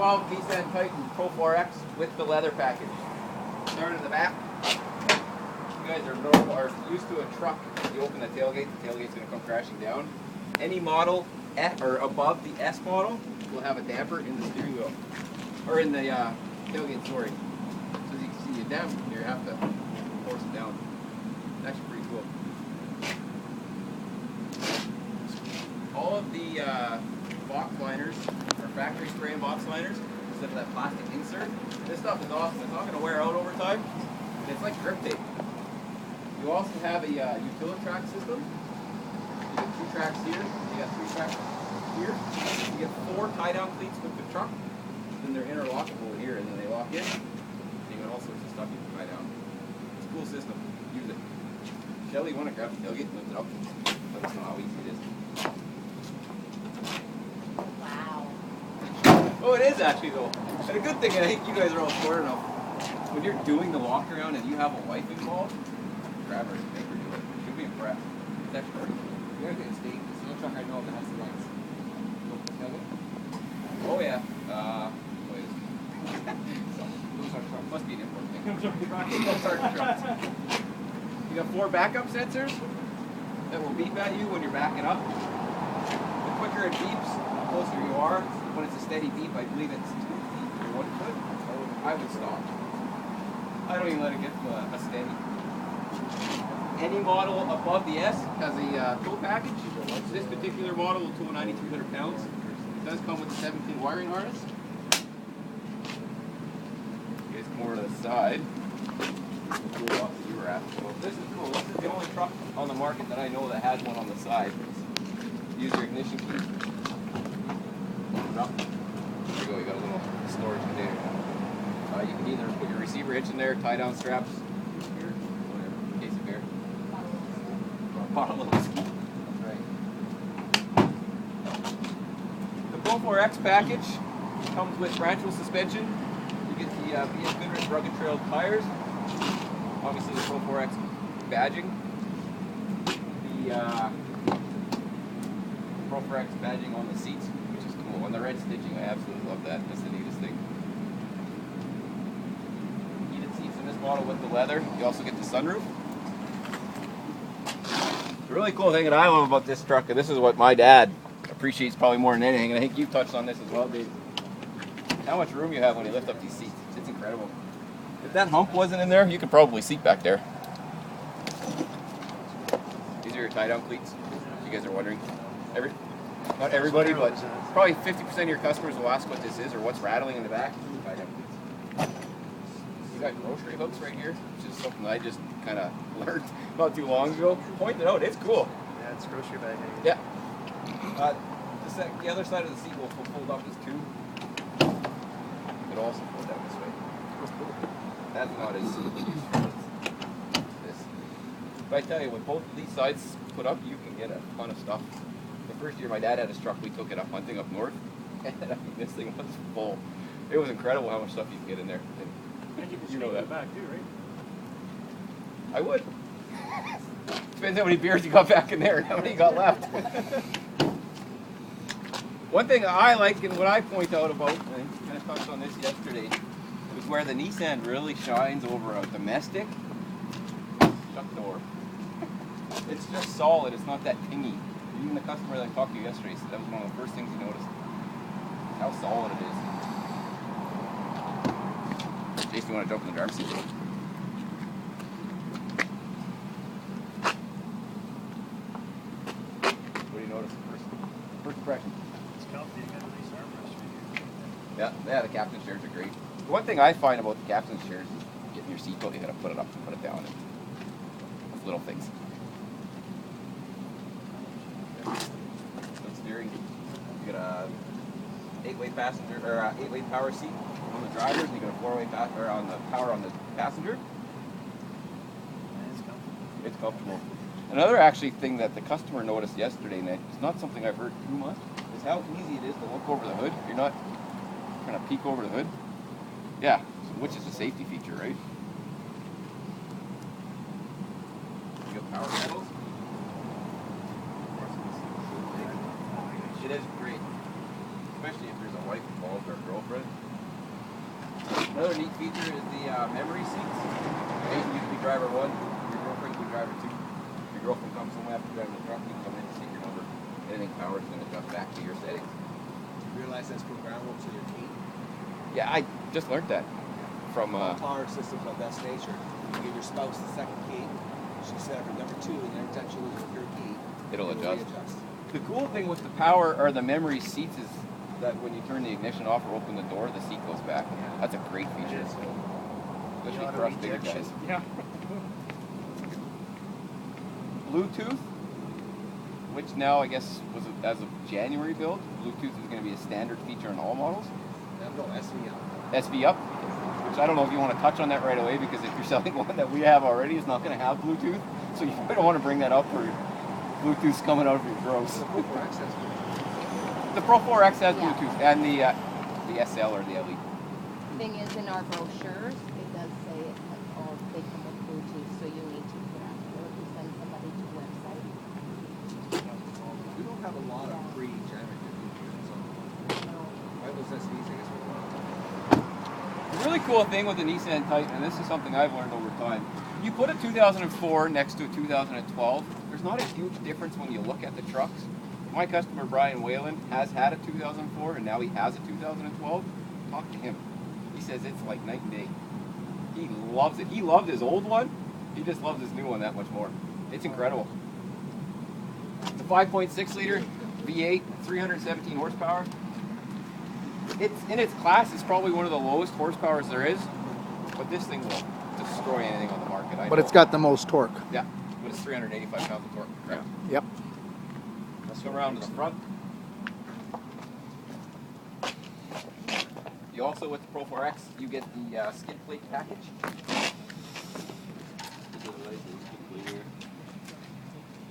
2012 Nissan Titan Pro-4X with the leather package. Start in the back. You guys are used to a truck. You open the tailgate's going to come crashing down. Any model or above the S model will have a damper in the steering wheel, or in the tailgate, sorry. So as you can see, you damp here, you have to force it down. It's actually pretty cool. All of the box liners are factory spray and box liners instead of that plastic insert. This stuff is awesome. It's not going to wear out over time. And it's like grip tape. You also have a utility-track system. You get 2 tracks here. You got 3 tracks here. You get 4 tie-down cleats with the truck. Then they're interlockable here, and then they lock in. You got all sorts of stuff you can tie down. It's a cool system. Use it. Shelly, you want to grab the tailgate and lift it up? Let us know how easy it is. Oh, it is actually though. And a good thing, I think you guys are all smart enough. When you're doing the walk around and you have a wife involved, grab her and make her do it. She'll be impressed. It's actually pretty cool. You're gonna get a steak. It's no truck I know that has the lights. Oh yeah. What is it? Those are trucks. Must be an import thing. Those are trucks. You got 4 backup sensors that will beep at you when you're backing up. The quicker it beeps, the closer you are. When it's a steady beep, I believe it's 2 feet or 1 foot. I would stop. I don't even let it get to a steady. Any model above the S has a tow package. This particular model will tow 9,300 pounds. It does come with a 17 wiring harness. You guys come over to the side. Cool off that you were at. So this is cool. This is the only truck on the market that I know that has one on the side. Use your ignition key. There you go, you got a little storage container. You can either put your receiver hitch in there, tie down straps, here, whatever, in case of beer. Bottle of whiskey. That's right. The Pro-4X package comes with branch wheel suspension. You get the BS Goodrich rugged trail tires. Obviously the Pro-4X badging. The Pro-4X badging on the seats. On the red stitching, I absolutely love that. That's the neatest thing. Heated seats in this model with the leather. You also get the sunroof. The really cool thing that I love about this truck, and this is what my dad appreciates probably more than anything, and I think you've touched on this as well, Dave. How much room you have when you lift up these seats. It's incredible. If that hump wasn't in there, you could probably seat back there. These are your tie-down cleats, if you guys are wondering. Not everybody, but probably 50% of your customers will ask what this is or what's rattling in the back. You got grocery hooks right here, which is something I just kind of learned not too long ago. Pointed out, it's cool. Yeah, it's grocery bag. Yeah. The other side of the seat will fold up as 2. It'll also fold down this way. That's not as this. But I tell you, with both of these sides put up, you can get a ton of stuff. The first year my dad had his truck, we took it up hunting up north, and I mean, this thing was full. It was incredible how much stuff you can get in there. And you know that back too, right? I would. Depends how many beers you got back in there and how many you got left. One thing I like and what I point out about, and I kind of touched on this yesterday, is where the Nissan really shines over a domestic. Shut the door. It's just solid, it's not that tingy. Even the customer that I talked to yesterday said that was one of the first things he noticed. How solid it is. Jason, you want to jump in the driver's seat? What do you notice first impression? It's comfy. You got a nice armrest right here. Yeah, the captain's chairs are great. The one thing I find about the captain's chairs is getting your seatbelt, you gotta put it up and put it down. Those little things. Steering. You got a 8-way passenger or 8-way power seat on the driver's, and you got a 4-way on the power on the passenger. It's comfortable. It's comfortable. Another actually thing that the customer noticed yesterday, and it's not something I've heard too much, is how easy it is to look over the hood. You're not trying to peek over the hood. Yeah, which is a safety feature, right? You got power pedals. It is great, especially if there's a wife involved or a girlfriend. Another neat feature is the memory seats. Okay, you can be driver 1, your girlfriend can be driver 2. Your girlfriend comes home after driving the truck, you can come in and stick your number. Anything power is going to adjust back to your settings. You realize that's programmable to your key? Yeah, I just learned that from... power systems of that nature. You give your spouse the second key, she set up her number 2, and every time she loses her key, it'll adjust. Readjust. The cool thing with the power or the memory seats is that when you turn the ignition off or open the door, the seat goes back. That's a great feature. Especially for us bigger guys. Yeah. Bluetooth, which now I guess was as of January build, Bluetooth is going to be a standard feature in all models. No, SV up. SV up, which I don't know if you want to touch on that right away, because if you're selling one that we have already, it's not going to have Bluetooth. So you might want to bring that up for Bluetooth's coming out of your gross. The Pro-4X has Bluetooth. The Pro-4X has Yeah. Bluetooth, and the SL or the LE. Thing is, in our brochures, it does say it has all, they come with Bluetooth, so you need to put out, or if you send somebody to the website. We don't have a lot of pre-jamming features, so why was SVs, I guess, The really cool thing with the Nissan Titan, and this is something I've learned over time, you put a 2004 next to a 2012, there's not a huge difference when you look at the trucks. My customer Brian Whalen has had a 2004 and now he has a 2012. Talk to him. He says it's like night and day. He loves it. He loved his old one. He just loves his new one that much more. It's incredible. The 5.6 liter V8, 317 horsepower. It's in its class. It's probably one of the lowest horsepowers there is, but this thing will destroy anything on the market. I But know. it's got the most torque. Yeah, but it's 385 pounds of torque. Correct. Yep. Let's go around to the front. You also, with the Pro-4X, you get the skid plate package.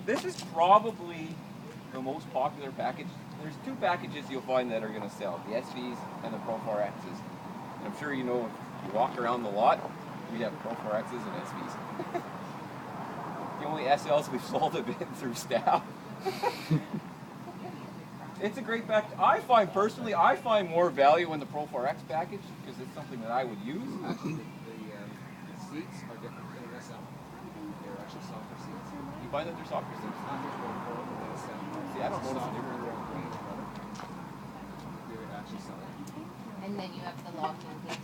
This is probably the most popular package. There's two packages you'll find that are going to sell, the SVs and the Pro-4Xs. And I'm sure you know, if you walk around the lot, we have Pro-4Xs and SVs. The only SLs we've sold have been through staff. It's a great package. I find more value in the Pro-4X package because it's something that I would use. Actually, the seats are different than an SL. They're actually softer seats. You find that they're softer seats? See, I don't notice a difference. They're actually solid. And then you have the locking disc.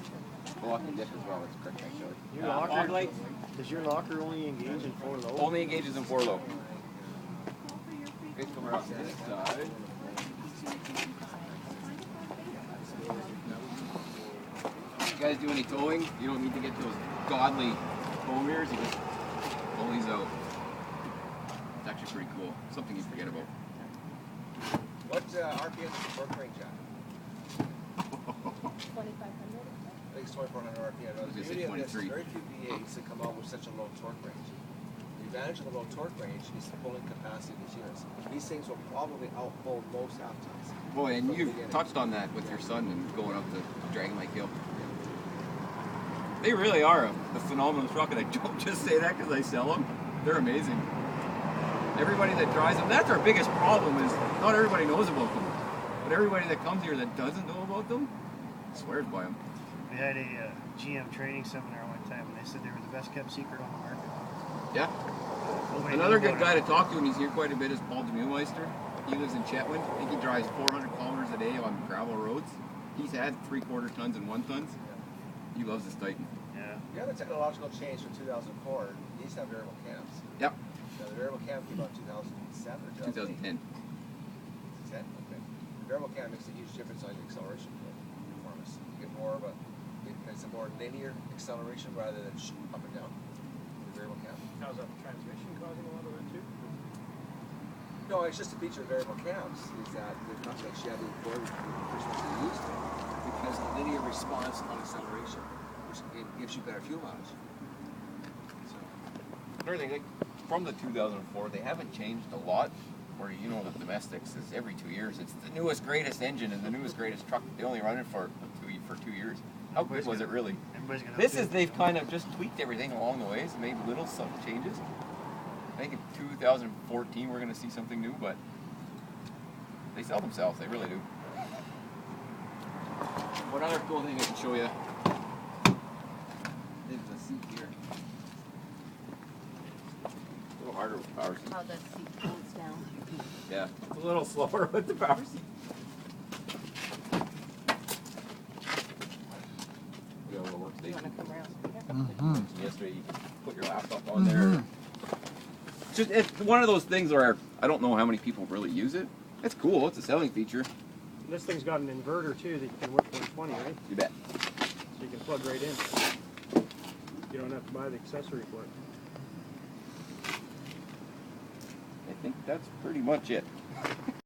Locking diff as well. That's correct, actually. Your locker, does your locker only engage in 4 low? Only engages in 4 low. Let's come around to this side. You guys do any towing? You don't need to get those godly tow mirrors. You just pull these out. It's actually pretty cool. Something you forget about. What RPM is the torque range at? 2,500? I think it's 2,400 RPM. was The gonna say beauty of this, 23. very few V8s that come out with such a low torque range. The advantage of the low torque range is the pulling capacity of these units. These things will probably outpull most half tons. Boy, and you touched on that with your son and going up the Dragon Lake Hill. They really are a phenomenal truck, and I don't just say that because I sell them. They're amazing. Everybody that drives them, that's our biggest problem, is not everybody knows about them. But everybody that comes here that doesn't know about them swears by them. We had a GM training seminar one time, and they said they were the best kept secret on the market. Yeah. Nobody Another knew good about guy it. to talk to, and he's here quite a bit, is Paul DeMuemeister. He lives in Chetwynd. I think he drives 400 kilometers a day on gravel roads. He's had 3/4 tons and 1 tons. He loves this Titan. Yeah. The other technological change from 2004, these have variable cams. Yep. Now, the variable cam came out in 2007 or 2010. 10, okay. The variable cam makes a huge difference on your acceleration performance. You get more of it's a more linear acceleration rather than up and down. The variable cam. How's that transmission causing a lot of it too? No, it's just a feature of variable cams is that they're not like Chevy and Ford, which were the first ones they used, because the linear response on acceleration, which gives you better fuel mileage. So, Another thing, like, from the 2004, they haven't changed a lot. Where you know the domestics is every 2 years. It's the newest, greatest engine and the newest, greatest truck. They only run it for 2 years. How good was it really? Everybody's gonna This update is, they've kind of just tweaked everything along the ways, made little subtle changes. I think in 2014 we're going to see something new, but they sell themselves. They really do. One other cool thing I can show you. There's a seat here. A little harder with the power seat. How the seat folds down. Yeah, it's a little slower with the power seat. We got a little You workstation. want to come around? Yesterday, you put your laptop on there. It's one of those things where I don't know how many people really use it. It's cool. It's a selling feature. This thing's got an inverter too that you can work 120, right? You bet. So you can plug right in. You don't have to buy the accessory for it. I think that's pretty much it.